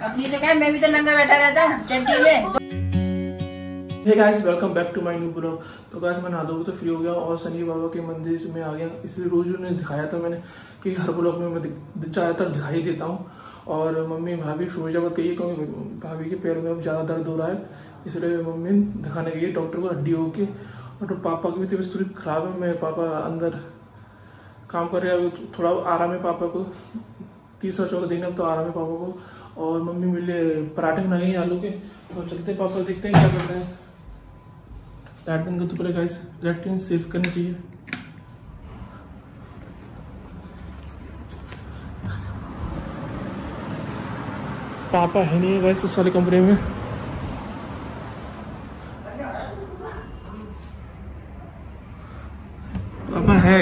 अपनी से कहे मैं भी तो नंगा बैठा रहता हूँ चड्डी में। Hey guys, welcome back to my new blog. तो गाइस मैं नहा धो तो फ्री हो गया और शनि बाबा के मंदिर में आ गया। इसलिए रोज उन्हें दिखाया था मैंने कि हर ब्लॉग में मैं ज़्यादातर दिखाई देता हूँ। और मम्मी भाभी फिरोजाबाद गई है क्योंकि भाभी के पैर में अब ज़्यादा दर्द हो रहा है, इसलिए मम्मी दिखाने गई है डॉक्टर को हड्डी हो के। और तो पापा की भी तबीयत थोड़ी खराब है, मैं पापा अंदर काम कर रहे हैं, थोड़ा आराम है पापा को, तीसरा चौथा दिन अब तो आराम है पापा को। और मम्मी मिले पराठे बनाए हैं आलू के, तो चलते पापा देखते हैं क्या कर रहे हैं। लाइटिंग को तो पहले गाइस लाइटिंग सेव करनी चाहिए। पापा है नहीं गाइस उस वाले कमरे में। पापा है।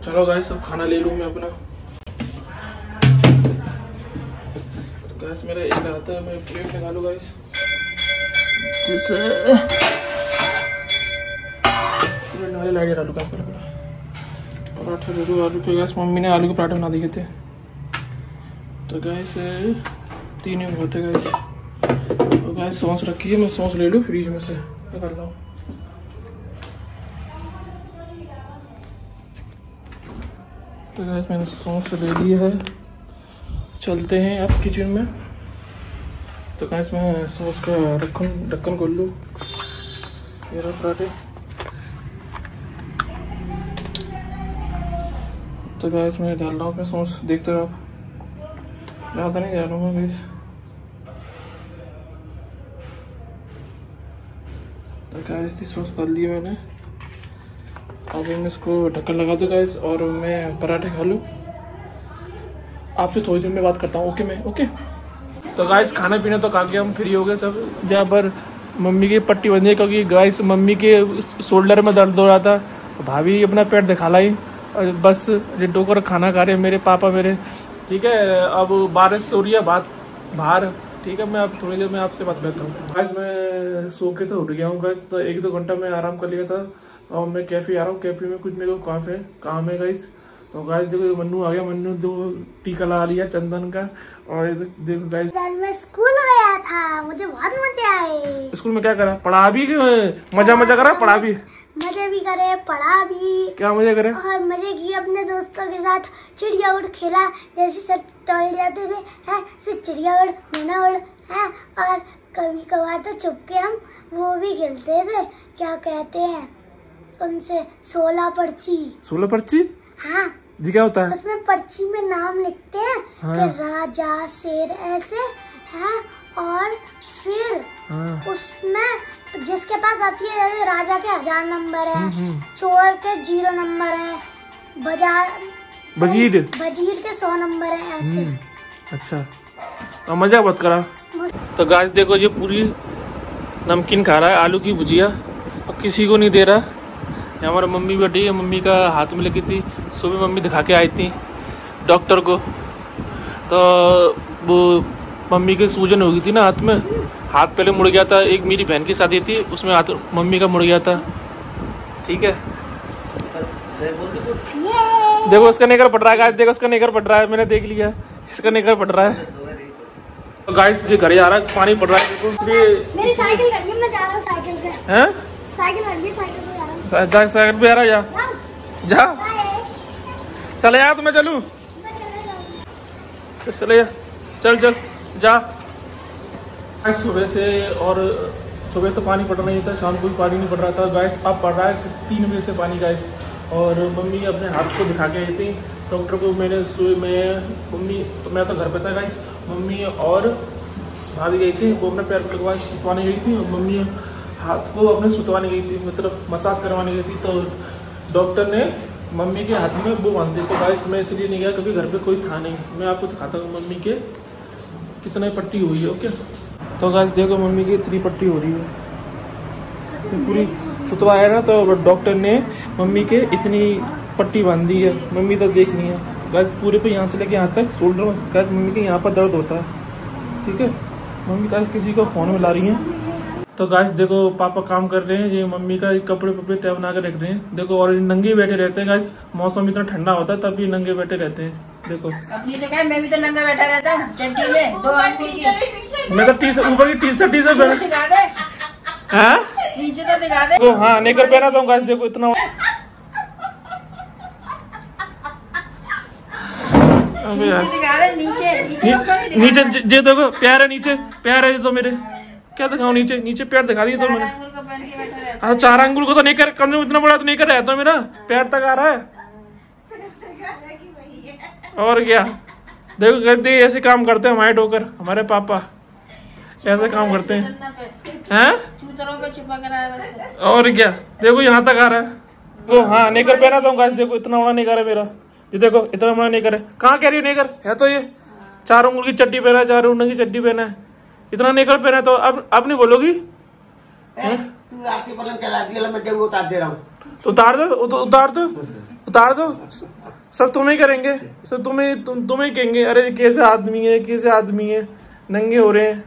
चलो गाइस सब खाना ले लूं मैं अपना। तो गैस मेरा एक आता है, मैं प्लेट निकालू गाइस लाइट आलू का पराठा दे दो। आलू के गैस मम्मी ने आलू के पराठे बना दिए थे, तो गैस 3 ही होते गैस। तो गैस सॉस रखी है, मैं सॉस ले लूँ फ्रिज में से निकाल रहा हूँ। तो गैस मैंने सॉस ले ली है, चलते हैं अब किचन में। तो गैस मैं सॉस का ढक्कन खोल लूँ, मेरा पराठे। तो गैस मैं डाल रहा हूँ अपने सॉस, देखते रहो, ज़्यादा नहीं डालूंगा गैस। तो गैस की सॉस डाल दी मैंने, अब मैं इसको ढक्कन लगा दूँ गैस और मैं पराठे खा लूँ। आपसे थोड़ी देर में बात करता हूँ, ओके। तो गाइस खाना पीना तो खा के हम फ्री हो गए सब, जहाँ पर मम्मी की पट्टी बंधी है क्योंकि गाइस मम्मी के शोल्डर में दर्द हो रहा था। भाभी अपना पेट दिखा लाई और बस लिट्टू को खाना खा रहे हैं मेरे पापा मेरे। ठीक है, अब बारिश हो रही है बाहर, ठीक है। मैं अब थोड़ी देर में आपसे बात करता हूँ। गाइस मैं सो के तो उठ गया हूँ गाइस, तो 1-2 घंटा मैं आराम कर लिया था और मैं कैफे आ रहा हूँ। कैफे में कुछ मेरे को काम है गाइस। तो गाइस देखो मन्नू आ गया, मन्नू दो टीका लगा लिया चंदन का। और देखो गाइस मैं स्कूल गया था, मुझे बहुत मजे आए। स्कूल में क्या करा? पढ़ा भी मजा करा? पढ़ा भी मजे भी करे, पढ़ा भी। क्या मजे करे? और मजे किए अपने दोस्तों के साथ, चिड़िया उड़ खेला, जैसे सर टॉयलेट जाते थे हैं, सिर्फ चिड़िया उड़ मैना उड़ है। और कभी कभार तो छुप के हम वो भी खेलते थे, क्या कहते हैं उनसे, 16 पर्ची। हाँ जी, क्या होता है उसमें? पर्ची में नाम लिखते हैं। हाँ। कि राजा शेर ऐसे है, और फिर उसमें जिसके पास आती है, जैसे राजा के 1000 नंबर है, चोर के 0 नंबर है, वजीर के 100 नंबर है, ऐसे। अच्छा, और मजा बहुत करा। तो गाइस देखो ये पूरी नमकीन खा रहा है, आलू की भुजिया, और किसी को नहीं दे रहा। हमारा मम्मी बैठी है, मम्मी का हाथ में लगी थी, सुबह मम्मी दिखा के आई थी डॉक्टर को। तो वो मम्मी के सूजन हो गई थी ना हाथ में, हाथ पहले मुड़ गया था। एक मेरी बहन की शादी थी, उसमें हाथ मम्मी का मुड़ गया था। ठीक है, देखो उसका नेकर पड़ रहा है गाइस, देखो उसका नेकर पड़ रहा है, मैंने देख लिया, इसका नेकर पड़ रहा है। तो गाइस ये घर आ रहा है, पानी पड़ रहा है, देखो। मेरी साइकिल खड़ी है, मैं जा रहा हूँ साइकिल पे। हैं? साइकिल खड़ी है, साइकिल पे जा रहा हूँ। साइकिल पे आ रहा है, जा चले यार, तो मैं चलूँ? चले चल जा। सुबह से, और सुबह तो पानी पड़ रहा नहीं था, शाम को भी पानी नहीं पड़ रहा था गाइस। अब पड़ रहा है 3 बजे से पानी गाइस। और मम्मी अपने हाथ को दिखा के आई थी डॉक्टर को। मैं तो घर पे था गाइस, मम्मी और भाभी गई थी, वो अपने पैर पर सुतवाने गई थी। मम्मी हाथ को अपने सुतवाने गई थी, मतलब मसाज करवाने गई थी। तो डॉक्टर ने मम्मी के हाथ में वो बांध दी। तो गाइस मैं इसलिए नहीं गया क्योंकि घर पे कोई था नहीं। मैं आपको दिखाता हूँ मम्मी के कितनी पट्टी हुई है, ओके। तो गाइस देखो मम्मी की इतनी पट्टी हो रही है, पूरी सुतवाया ना, तो डॉक्टर ने मम्मी के इतनी पट्टी बांध दी है। मम्मी तो देख नहीं है गाइस, पूरे पे यहाँ से लेके यहाँ तक शोल्डर में गाइस मम्मी के यहाँ पर दर्द होता है। ठीक है, मम्मी गाइस किसी को फ़ोन में ला रही हैं। तो गाइस देखो पापा काम कर रहे हैं, ये मम्मी का कपड़े पपड़े तय बना के रख रहे हैं। देखो और नंगे बैठे रहते हैं गाइस, मौसम इतना ठंडा होता है तब भी नंगे बैठे रहते हैं। देखो अपनी से क्या, मैं भी तो नंगा बैठा रहता हूँ चड्डी में, 2 अंकुल की। मैं तो ऊपर की टी शर्ट दिखा दे, हाँ नीचे तो दिखा दे। हाँ नेकर पहना था गाइस, देखो इतना नीचे दिखा दे, नीचे ये देखो प्यार है, नीचे प्यार है। ये तो मेरे क्या दिखाऊं, नीचे नीचे पैर दिखा दिए तो मैंने। हाँ 4 अंगुल को तो नहीं कर, कम से कम इतना बड़ा तो नहीं कर रहा है तो मेरा पैर तक आ रहा है। और क्या देखो कहते ऐसे काम करते हैं हमारे ठोकर, हमारे पापा ऐसे काम करते हैं हैं। और क्या देखो यहाँ तक आ रहा है वो। हाँ नेकर पहना था गाइस, देखो इतना बड़ा नेकर है मेरा। ये देखो इतना बड़ा नेकर है, कहाँ कह रही है नेकर है तो ये 4 उंगल की चड्डी पहना है, 4 उंगल की चड्डी पहना है, इतना नेकर पहना है तो अब नहीं बोलोगी? तू आके पलंग चला दिया, मैं जब उतार दे रहा हूँ तो उतार दो, उतार दो। सब तुम्हें करेंगे, सब तुम्हें कहेंगे अरे कैसे आदमी है, कैसे आदमी है, नंगे हो रहे हैं।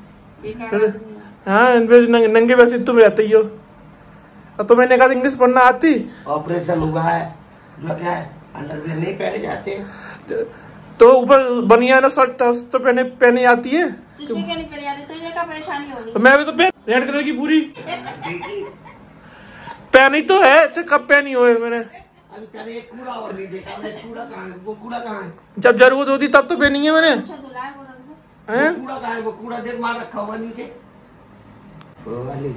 हाँ नंगे वैसे तुम रहते ही हो। और तुम्हें कहा इंग्लिश पढ़ना आती? ऑपरेशन हुआ है जो क्या है, अंडरवियर नहीं पहने जाते तो ऊपर बनियान शर्ट तो पहने आती है। क्या नहीं पहने आती, तो ये क्या परेशानी होगी? मैं भी तो रेड कलर की पूरी पहनी तो है, कब पहनी हो मैंने? अभी तेरे एक कूड़ा और नहीं देखा, कूड़ा कहाँ है, वो कूड़ा कहाँ है? जब जरूरत होती तब तो पहनी है मैंने। कूड़ा कहाँ है, वो कूड़ा देर मार रखा हुआ नीचे। वो वाली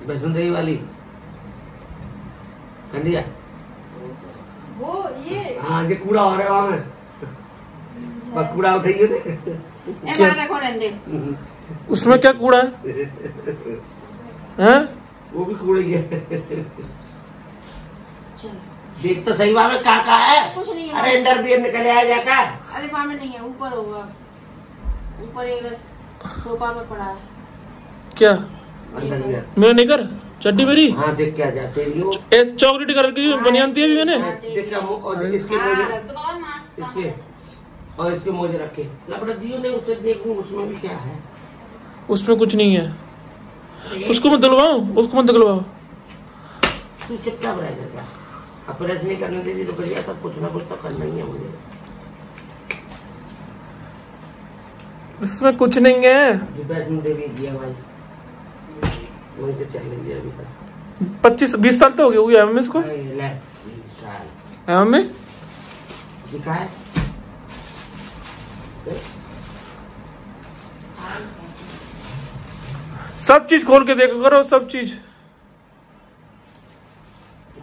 वसुंधरा वाली खंडिया, वो ये हाँ ये कूड़ा हो रहा है वहाँ में, कूड़ा उठाइए उसमें क्या कूड़ा है? हैं? वो भी कूड़ा ही है। देख तो सही वहाँ में कहाँ है? कुछ नहीं है। अरे इंटरव्यू निकल आया जाकर। अरे वहाँ में नहीं है, ऊपर होगा, ऊपर एक सोफा पे पड़ा है। क्या अंडरवियर मेरा निकर चड्डी मेरी? हाँ देख क्या जाते हैं वो चॉकलेटी कलर की बनियान थी अभी मैंने। देख क्या इसके मोजे, इसके और इसके मोजे रखे लपड़ा दियो नहीं, उसे देखूं उसमें भी क्या है। उसमें कुछ नहीं है, उसको मत दिलवाओ, उसको मत दिलवाओ। तू चुपचाप रह जा, ऑपरेशन नहीं करने दे दी तो भैया तब कुछ ना कुछ तो करना ही है मुझे। इसमें कुछ नहीं है। वैष्णो देवी किया भाई, वही तो चल रही है अभी तक। 25-20 साल तो हो गए हुई है इसको। में दिखा है सब चीज खोल के देखो करो, सब चीज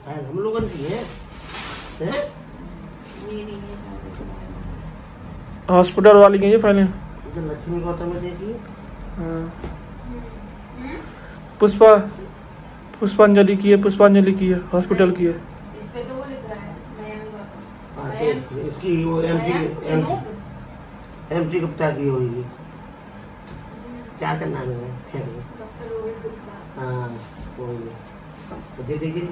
हम लोगों की है। हॉस्पिटल वाली की ये फाइलें लक्ष्मी गौतम में देखिए। पुष्पांजलि की है, पुष्पांजलि की है, हॉस्पिटल की है। इस पे तो वो लिख रहा है इसकी वो एमसी गुप्ता की होगी, क्या करना है? हाँ देखिए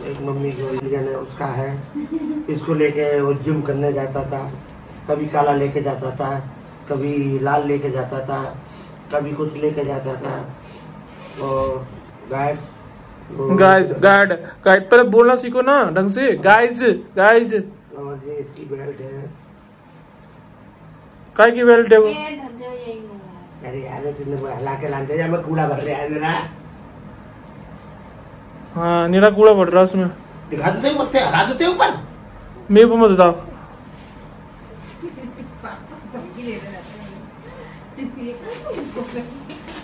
एक मम्मी को उसका है, इसको लेके वो जिम करने जाता था, कभी काला लेके जाता था, कभी लाल लेके जाता था, कभी कुछ लेके जाता था। और गाइस गाइड पर बोलना सीखो ना ढंग से। गाइस गाइस और ये इसकी बेल्ट है। काय की बेल्ट है वो? अरे यार तुमने हला के लाते जा, मैं कूड़ा भर रहा है मेरा। हाँ नीरा कूड़ा पड़ रहा है उसमें। दिखा देते मत, हरा देते ऊपर। मेरे को मत बताओ।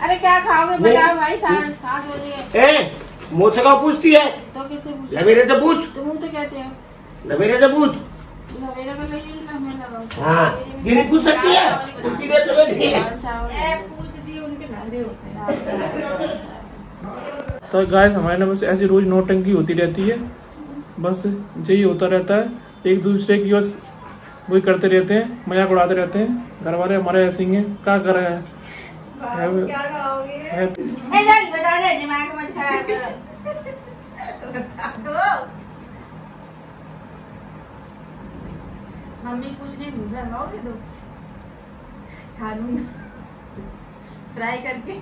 अरे क्या खाओगे बताओ भाई, 7 बजे। ए मुझसे कहाँ पूछती है? तो किससे पूछ? मेरे से पूछ, तुम तो कहते हो मेरे से पूछ। मेरा का लगी हमें लगाओ। हाँ ये नहीं पूछ सकती है, उतनी देर से बैठी है। पूछ दिए उनके नादे होते हैं। तो गाइस हमारे ना बस ऐसी रोज नौटंकी होती रहती है, बस यही होता रहता है। एक दूसरे की बस वही करते रहते हैं, मजाक उड़ाते रहते हैं। घर वाले हमारे ऐसे ही हैं, क्या कर रहे हैं? क्या खाओगे? बता दे, दिमाग मत खराब करो। मम्मी कुछ नहीं, भूसा खाओगे तो खा लूंगा फ्राई करके।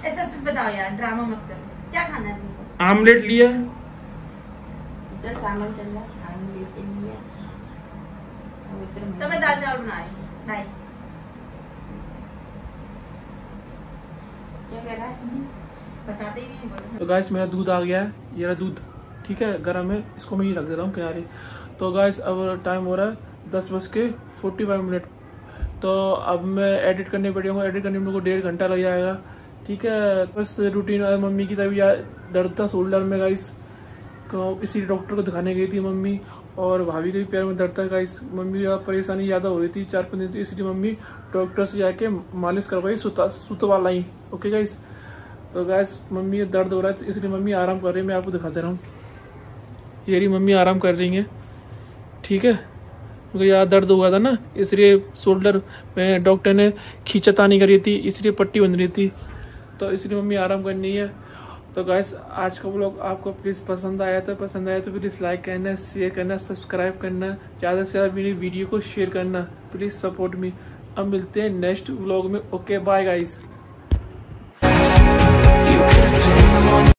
ऐसा सच बताओ यार, ड्रामा मत करो। क्या खाना है तुमको? आमलेट लिया। चल सामान चल रहा, आमलेट लिया। तो मैं दाल चावल बनाई। बाय। क्या कह रहा है? बताते ही नहीं बोलो। तो गाइस मेरा दूध आ गया है, ये रहा दूध, ठीक है, गर्म है, इसको मैं ही रख दे रहा हूँ किनारे। तो गाइस अब टाइम हो रहा है 10:45। तो अब मैं एडिट करने बैठूंगा, एडिट करने में मेरे को 1.5 घंटा लग जाएगा, ठीक है। बस रूटीन और मम्मी की तभी दर्द था शोल्डर में गाइस, इसी डॉक्टर को दिखाने गई थी मम्मी, और भाभी के भी पैर में दर्द था गाइस। मम्मी की परेशानी ज़्यादा हो रही थी 4-5 दिन से, इसलिए मम्मी डॉक्टर से जाके मालिश करवाई सुत वाला ही। ओके गाइस, तो गाइस मम्मी दर्द हो रहा है, तो इसलिए मम्मी आराम कर रही है। मैं आपको दिखा दे रहा हूँ, ये रही मम्मी आराम कर रही है, ठीक है, क्योंकि यहाँ दर्द हुआ था ना, इसलिए शोल्डर में डॉक्टर ने खींचतानी करी थी, इसलिए पट्टी बन रही थी, तो इसलिए मम्मी आराम करनी है। तो गाइस आज का व्लॉग आपको प्लीज़ पसंद आया तो प्लीज़ लाइक करना, शेयर करना, सब्सक्राइब करना, ज़्यादा से ज़्यादा मेरी वीडियो को शेयर करना, प्लीज़ सपोर्ट मी। अब मिलते हैं नेक्स्ट व्लॉग में। Okay bye guys.